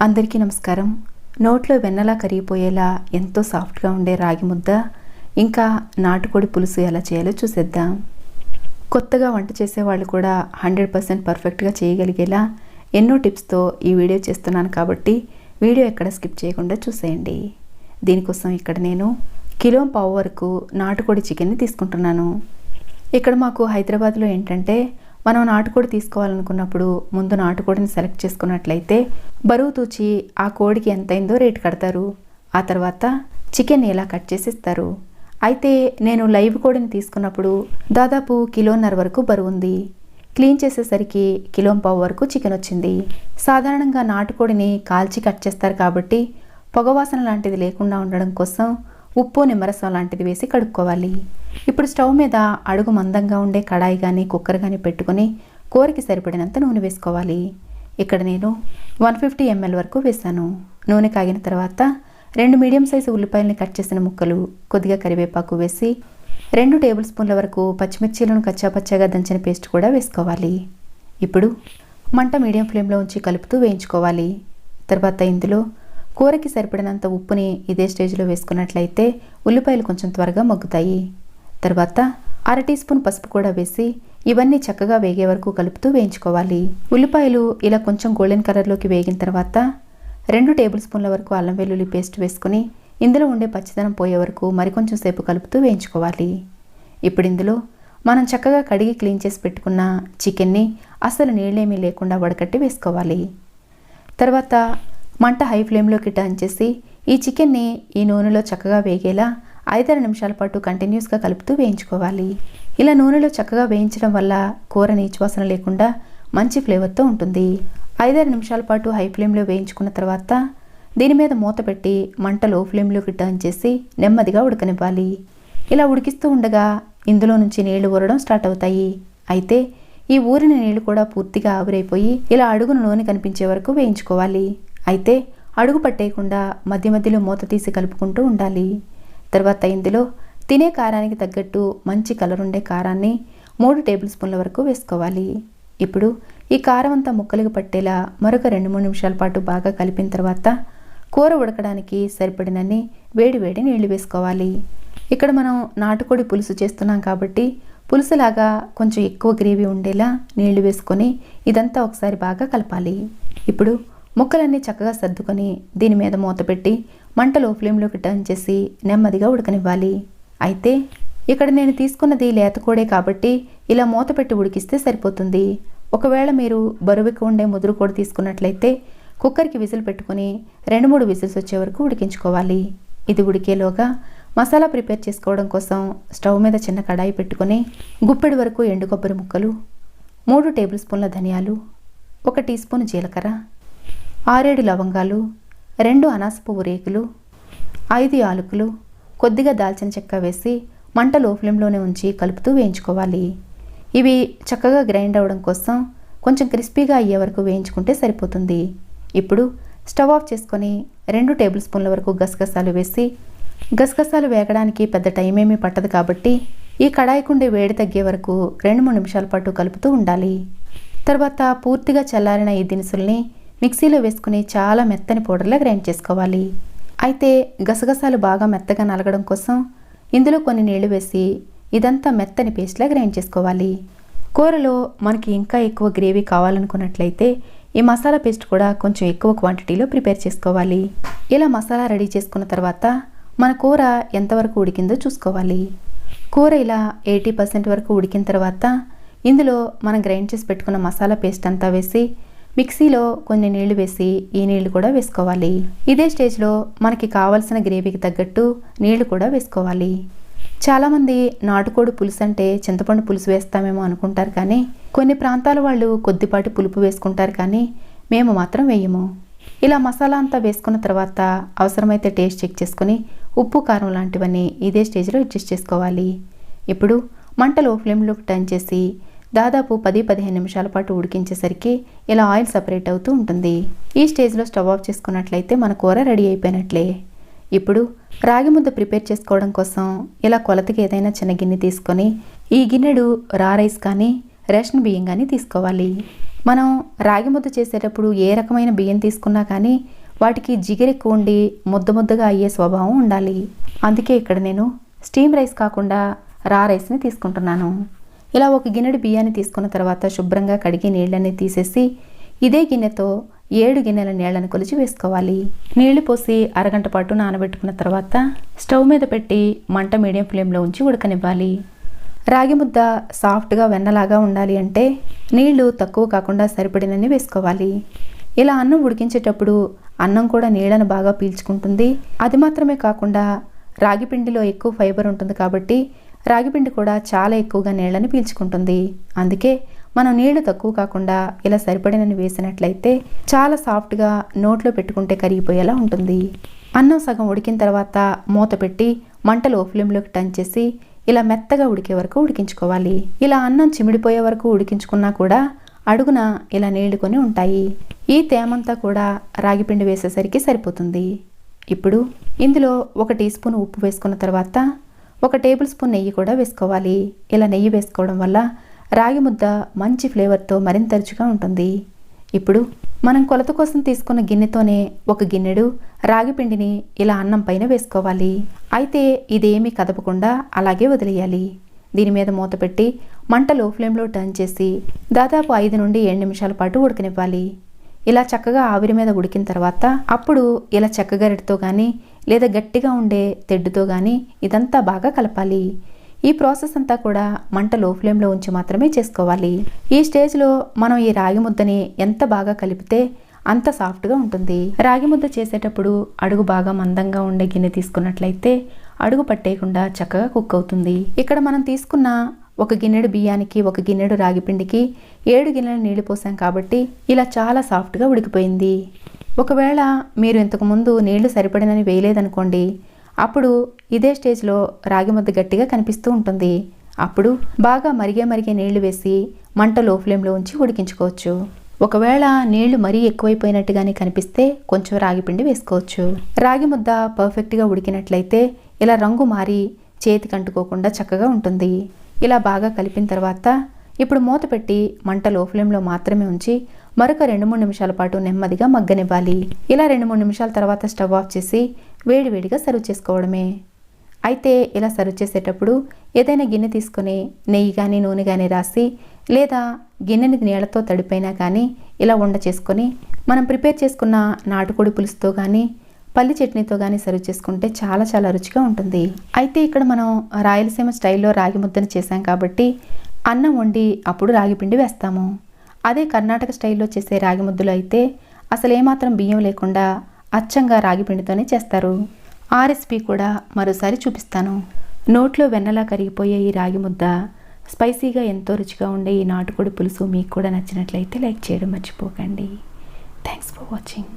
అందరికీ నమస్కారం. నోట్లో వెన్నలా కరిగిపోయేలా ఎంతో సాఫ్ట్గా ఉండే రాగి ముద్ద ఇంకా నాటుకోడి పులుసు ఎలా చేయాలో చూసేద్దాం. కొత్తగా వంట చేసేవాళ్ళు కూడా 100% పర్ఫెక్ట్గా చేయగలిగేలా ఎన్నో టిప్స్తో ఈ వీడియో చేస్తున్నాను కాబట్టి వీడియో ఎక్కడ స్కిప్ చేయకుండా చూసేయండి. దీనికోసం ఇక్కడ నేను 1.5 కిలో వరకు నాటుకోడి చికెన్ని తీసుకుంటున్నాను. ఇక్కడ మాకు హైదరాబాద్లో ఏంటంటే మనం నాటుకోడి తీసుకోవాలనుకున్నప్పుడు ముందు నాటుకోడిని సెలెక్ట్ చేసుకున్నట్లయితే బరువు తూచి ఆ కోడికి ఎంత అయిందో రేటు కడతారు. ఆ తర్వాత చికెన్ ఇలా కట్ చేసి ఇస్తారు. అయితే నేను లైవ్ కోడిని తీసుకున్నప్పుడు దాదాపు 1.5 కిలో వరకు బరువు ఉంది. క్లీన్ చేసేసరికి 1.5 కిలో వరకు చికెన్ వచ్చింది. సాధారణంగా నాటుకోడిని కాల్చి కట్ చేస్తారు కాబట్టి పొగవాసన లాంటిది లేకుండా ఉండడం కోసం ఉప్పు నిమ్మరసం లాంటిది వేసి కడుక్కోవాలి. ఇప్పుడు స్టవ్ మీద అడుగు మందంగా ఉండే కడాయి కానీ కుక్కర్ కానీ పెట్టుకుని కూరకి సరిపడినంత నూనె వేసుకోవాలి. ఇక్కడ నేను 150 ml వరకు వేసాను. నూనె కాగిన తర్వాత 2 మీడియం సైజు ఉల్లిపాయలని కట్ చేసిన ముక్కలు, కొద్దిగా కరివేపాకు వేసి 2 టేబుల్ స్పూన్ల వరకు పచ్చిమిర్చీలను కచ్చాపచ్చాగా దంచిన పేస్ట్ కూడా వేసుకోవాలి. ఇప్పుడు మంట మీడియం ఫ్లేమ్లో ఉంచి కలుపుతూ వేయించుకోవాలి. తర్వాత ఇందులో కూరకి సరిపడినంత ఉప్పుని ఇదే స్టేజ్లో వేసుకున్నట్లయితే ఉల్లిపాయలు కొంచెం త్వరగా మగ్గుతాయి. తర్వాత 1/2 టీ స్పూన్ పసుపు కూడా వేసి ఇవన్నీ చక్కగా వేగే వరకు కలుపుతూ వేయించుకోవాలి. ఉల్లిపాయలు ఇలా కొంచెం గోల్డెన్ కలర్లోకి వేగిన తర్వాత 2 టేబుల్ స్పూన్ల వరకు అల్లం వెల్లుల్లి పేస్ట్ వేసుకుని ఇందులో ఉండే పచ్చిదనం పోయే వరకు మరికొంచెం సేపు కలుపుతూ వేయించుకోవాలి. ఇప్పుడు ఇందులో మనం చక్కగా కడిగి క్లీన్ చేసి పెట్టుకున్న చికెన్ని అసలు నీళ్ళేమీ లేకుండా వడకట్టి వేసుకోవాలి. తర్వాత మంట హై ఫ్లేమ్లోకి టర్న్ చేసి ఈ చికెన్ని ఈ నూనెలో చక్కగా వేగేలా 5-6 నిమిషాల పాటు కంటిన్యూస్గా కలుపుతూ వేయించుకోవాలి. ఇలా నూనెలో చక్కగా వేయించడం వల్ల కూర నీచువాసన లేకుండా మంచి ఫ్లేవర్తో ఉంటుంది. 5-6 నిమిషాల పాటు హై ఫ్లేమ్లో వేయించుకున్న తర్వాత దీని మీద మూత పెట్టి మంట లో ఫ్లేమ్లోకి టర్న్ చేసి నెమ్మదిగా ఉడకనివ్వాలి. ఇలా ఉడికిస్తూ ఉండగా ఇందులో నుంచి నీళ్లు ఊరడం స్టార్ట్ అవుతాయి. అయితే ఈ ఊరిన నీళ్లు కూడా పూర్తిగా ఆవిరైపోయి ఇలా అడుగున నూనె కనిపించే వరకు వేయించుకోవాలి. అయితే అడుగు పట్టేయకుండా మధ్య మధ్యలో మూత తీసి కలుపుకుంటూ ఉండాలి. తర్వాత ఇందులో తినే కారానికి తగ్గట్టు మంచి కలర్ ఉండే కారాన్ని 3 టేబుల్ స్పూన్ల వరకు వేసుకోవాలి. ఇప్పుడు ఈ కారం అంతా ముక్కలకు పట్టేలా మరొక 2-3 నిమిషాల పాటు బాగా కలిపిన తర్వాత కూర ఉడకడానికి సరిపడినన్ని వేడి నీళ్లు వేసుకోవాలి. ఇక్కడ మనం నాటుకోడి పులుసు చేస్తున్నాం కాబట్టి పులుసులాగా కొంచెం ఎక్కువ గ్రేవీ ఉండేలా నీళ్లు వేసుకొని ఇదంతా ఒకసారి బాగా కలపాలి. ఇప్పుడు ముక్కలన్నీ చక్కగా సర్దుకొని దీని మీద మూత పెట్టి మంట లో ఫ్లేమ్లోకి టర్న్ చేసి నెమ్మదిగా ఉడకనివ్వాలి. అయితే ఇక్కడ నేను తీసుకున్నది లేతకోడే కాబట్టి ఇలా మూత పెట్టి ఉడికిస్తే సరిపోతుంది. ఒకవేళ మీరు బరువుకు ఉండే ముదురు కోడి తీసుకున్నట్లయితే కుక్కర్కి విజిల్ పెట్టుకుని 2-3 విజిల్స్ వచ్చే వరకు ఉడికించుకోవాలి. ఇది ఉడికేలోగా మసాలా ప్రిపేర్ చేసుకోవడం కోసం స్టవ్ మీద చిన్న కడాయి పెట్టుకుని గుప్పెడు వరకు ఎండు కొబ్బరి ముక్కలు, 3 టేబుల్ స్పూన్ల ధనియాలు, 1 టీ స్పూన్ జీలకర్ర, 6-7 లవంగాలు, 2 అనాస పువ్వు రేకులు, 5 యాలకులు, కొద్దిగా దాల్చిన చెక్క వేసి మంట లో ఫ్లేమ్లోనే ఉంచి కలుపుతూ వేయించుకోవాలి. ఇవి చక్కగా గ్రైండ్ అవ్వడం కోసం కొంచెం క్రిస్పీగా అయ్యే వరకు వేయించుకుంటే సరిపోతుంది. ఇప్పుడు స్టవ్ ఆఫ్ చేసుకొని 2 టేబుల్ స్పూన్ల వరకు గసగసాలు వేసి గసగసాలు వేగడానికి పెద్ద టైం ఏమీ పట్టదు కాబట్టి ఈ కడాయికుండే వేడి తగ్గే వరకు 2-3 నిమిషాల పాటు కలుపుతూ ఉండాలి. తర్వాత పూర్తిగా చల్లారిన ఈ దినుసుల్ని మిక్సీలో వేసుకుని చాలా మెత్తని పౌడర్లా గ్రైండ్ చేసుకోవాలి. అయితే గసగసాలు బాగా మెత్తగా నలగడం కోసం ఇందులో కొన్ని నీళ్లు వేసి ఇదంతా మెత్తని పేస్ట్లా గ్రైండ్ చేసుకోవాలి. కూరలో మనకి ఇంకా ఎక్కువ గ్రేవీ కావాలనుకున్నట్లయితే ఈ మసాలా పేస్ట్ కూడా కొంచెం ఎక్కువ క్వాంటిటీలో ప్రిపేర్ చేసుకోవాలి. ఇలా మసాలా రెడీ చేసుకున్న తర్వాత మన కూర ఎంతవరకు ఉడికిందో చూసుకోవాలి. కూర ఇలా 80% వరకు ఉడికిన తర్వాత ఇందులో మనం గ్రైండ్ చేసి పెట్టుకున్న మసాలా పేస్ట్ అంతా వేసి మిక్సీలో కొన్ని నీళ్లు వేసి ఈ నీళ్లు కూడా వేసుకోవాలి. ఇదే స్టేజ్లో మనకి కావాల్సిన గ్రేవీకి తగ్గట్టు నీళ్లు కూడా వేసుకోవాలి. చాలామంది నాటుకోడి పులుసు అంటే చింతపండు పులుసు వేస్తామేమో అనుకుంటారు, కానీ కొన్ని ప్రాంతాల వాళ్ళు కొద్దిపాటి పులుపు వేసుకుంటారు, కానీ మేము మాత్రం వేయము. ఇలా మసాలా అంతా వేసుకున్న తర్వాత అవసరమైతే టేస్ట్ చెక్ చేసుకుని ఉప్పు కారం లాంటివన్నీ ఇదే స్టేజ్లో అడ్జస్ట్ చేసుకోవాలి. ఇప్పుడు మంట లో ఫ్లేమ్లోకి టర్న్ చేసి దాదాపు 10-15 నిమిషాల పాటు ఉడికించేసరికి ఇలా ఆయిల్ సపరేట్ అవుతూ ఉంటుంది. ఈ స్టేజ్లో స్టవ్ ఆఫ్ చేసుకున్నట్లయితే మన కూర రెడీ అయిపోయినట్లే. ఇప్పుడు రాగి ముద్ద ప్రిపేర్ చేసుకోవడం కోసం ఇలా కొలతకి ఏదైనా చిన్న గిన్నె తీసుకొని ఈ గిన్నెడు రా రైస్ కానీ రేషన్ బియ్యం కానీ తీసుకోవాలి. మనం రాగి ముద్ద చేసేటప్పుడు ఏ రకమైన బియ్యం తీసుకున్నా కానీ వాటికి జిగురెక్కువ ఉండి ముద్దగా అయ్యే స్వభావం ఉండాలి. అందుకే ఇక్కడ నేను స్టీమ్ రైస్ కాకుండా రా రైస్ని తీసుకుంటున్నాను. ఇలా ఒక గిన్నెడు బియ్యాన్ని తీసుకున్న తర్వాత శుభ్రంగా కడిగి నీళ్ళని తీసేసి ఇదే గిన్నెతో 7 గిన్నెల నీళ్ళని కొలిచి వేసుకోవాలి. నీళ్లు పోసి అరగంట పాటు నానబెట్టుకున్న తర్వాత స్టవ్ మీద పెట్టి మంట మీడియం ఫ్లేమ్లో ఉంచి ఉడకనివ్వాలి. రాగి ముద్ద సాఫ్ట్గా వెన్నలాగా ఉండాలి అంటే నీళ్లు తక్కువ కాకుండా సరిపడినన్ని వేసుకోవాలి. ఇలా అన్నం ఉడికించేటప్పుడు అన్నం కూడా నీళ్ళను బాగా పీల్చుకుంటుంది. అది మాత్రమే కాకుండా రాగి పిండిలో ఎక్కువ ఫైబర్ ఉంటుంది కాబట్టి రాగిపిండి కూడా చాలా ఎక్కువగా నీళ్ళని పీల్చుకుంటుంది. అందుకే మనం నీళ్లు తక్కువ కాకుండా ఇలా సరిపడినని వేసినట్లయితే చాలా సాఫ్ట్గా నోట్లో పెట్టుకుంటే కరిగిపోయేలా ఉంటుంది. అన్నం సగం ఉడికిన తర్వాత మూత పెట్టి మంట లో ఫ్లేమ్లోకి టర్న్ చేసి ఇలా మెత్తగా ఉడికే వరకు ఉడికించుకోవాలి. ఇలా అన్నం చిమిడిపోయే వరకు ఉడికించుకున్నా కూడా అడుగున ఇలా నీళ్లుకొని ఉంటాయి. ఈ తేమంతా కూడా రాగిపిండి వేసేసరికి సరిపోతుంది. ఇప్పుడు ఇందులో 1 టీ స్పూన్ ఉప్పు వేసుకున్న తర్వాత 1 టేబుల్ స్పూన్ నెయ్యి కూడా వేసుకోవాలి. ఇలా నెయ్యి వేసుకోవడం వల్ల రాగి ముద్ద మంచి ఫ్లేవర్తో మరింత రుచిగా ఉంటుంది. ఇప్పుడు మనం కొలత కోసం తీసుకున్న గిన్నెతోనే 1 గిన్నెడు రాగి పిండిని ఇలా అన్నం పైన వేసుకోవాలి. అయితే ఇదేమీ కదపకుండా అలాగే వదిలేయాలి. దీని మీద మూత పెట్టి మంట లో ఫ్లేమ్లో టర్న్ చేసి దాదాపు 5 నుండి 7 నిమిషాల పాటు ఉడకనివ్వాలి. ఇలా చక్కగా ఆవిరి మీద ఉడికిన తర్వాత అప్పుడు ఇలా చెక్కగరిటతో కానీ లేదా గట్టిగా ఉండే తెడ్డుతో కానీ ఇదంతా బాగా కలపాలి. ఈ ప్రాసెస్ అంతా కూడా మంట లో ఫ్లేమ్లో ఉంచి మాత్రమే చేసుకోవాలి. ఈ స్టేజ్లో మనం ఈ రాగి ముద్దని ఎంత బాగా కలిపితే అంత సాఫ్ట్గా ఉంటుంది. రాగి ముద్ద చేసేటప్పుడు అడుగు బాగా మందంగా ఉండే గిన్నె తీసుకున్నట్లయితే అడుగు పట్టేయకుండా చక్కగా కుక్ అవుతుంది. ఇక్కడ మనం తీసుకున్న 1 గిన్నెడు బియ్యానికి 1 గిన్నెడు రాగి పిండికి 7 గిన్నెల నీళ్లు పోసాం కాబట్టి ఇలా చాలా సాఫ్ట్గా ఉడికిపోయింది. ఒకవేళ మీరు ఇంతకుముందు నీళ్లు సరిపడినని వేయలేదనుకోండి, అప్పుడు ఇదే స్టేజ్లో రాగి ముద్ద గట్టిగా కనిపిస్తూ ఉంటుంది. అప్పుడు బాగా మరిగే నీళ్లు వేసి మంట లో ఫ్లేమ్లో ఉంచి ఉడికించుకోవచ్చు. ఒకవేళ నీళ్లు మరీ ఎక్కువైపోయినట్టుగానే కనిపిస్తే కొంచెం రాగి పిండి వేసుకోవచ్చు. రాగి ముద్ద పర్ఫెక్ట్గా ఉడికినట్లయితే ఇలా రంగు మారి చేతికి అంటుకోకుండా చక్కగా ఉంటుంది. ఇలా బాగా కలిపిన తర్వాత ఇప్పుడు మూత పెట్టి మంట లో ఫ్లేమ్లో మాత్రమే ఉంచి మరొక 2-3 నిమిషాల పాటు నెమ్మదిగా మగ్గనివ్వాలి. ఇలా 2-3 నిమిషాల తర్వాత స్టవ్ ఆఫ్ చేసి వేడివేడిగా సర్వ్ చేసుకోవడమే. అయితే ఇలా సర్వ్ చేసేటప్పుడు ఏదైనా గిన్నె తీసుకొని నెయ్యి కానీ నూనె కానీ రాసి లేదా గిన్నెని నీళ్లతో తడిపైనా కానీ ఇలా ఉండ చేసుకొని మనం ప్రిపేర్ చేసుకున్న నాటుకోడి పులుసుతో కానీ పల్లి చట్నీతో కానీ సర్వ్ చేసుకుంటే చాలా చాలా రుచిగా ఉంటుంది. అయితే ఇక్కడ మనం రాయలసీమ స్టైల్లో రాగి ముద్దను చేసాం కాబట్టి అన్నం వండి అప్పుడు రాగి పిండి వేస్తాము. అదే కర్ణాటక స్టైల్లో చేసే రాగి ముద్దలో అయితే అసలు ఏమాత్రం బియ్యం లేకుండా అచ్చంగా రాగి పిండితోనే చేస్తారు. ఆ రెసిపీ కూడా మరోసారి చూపిస్తాను. నోట్లో వెన్నలా కరిగిపోయే ఈ రాగి ముద్ద, స్పైసీగా ఎంతో రుచిగా ఉండే ఈ నాటుకోడి పులుసు మీకు కూడా నచ్చినట్లయితే లైక్ చేయడం మర్చిపోకండి. Thanks for watching.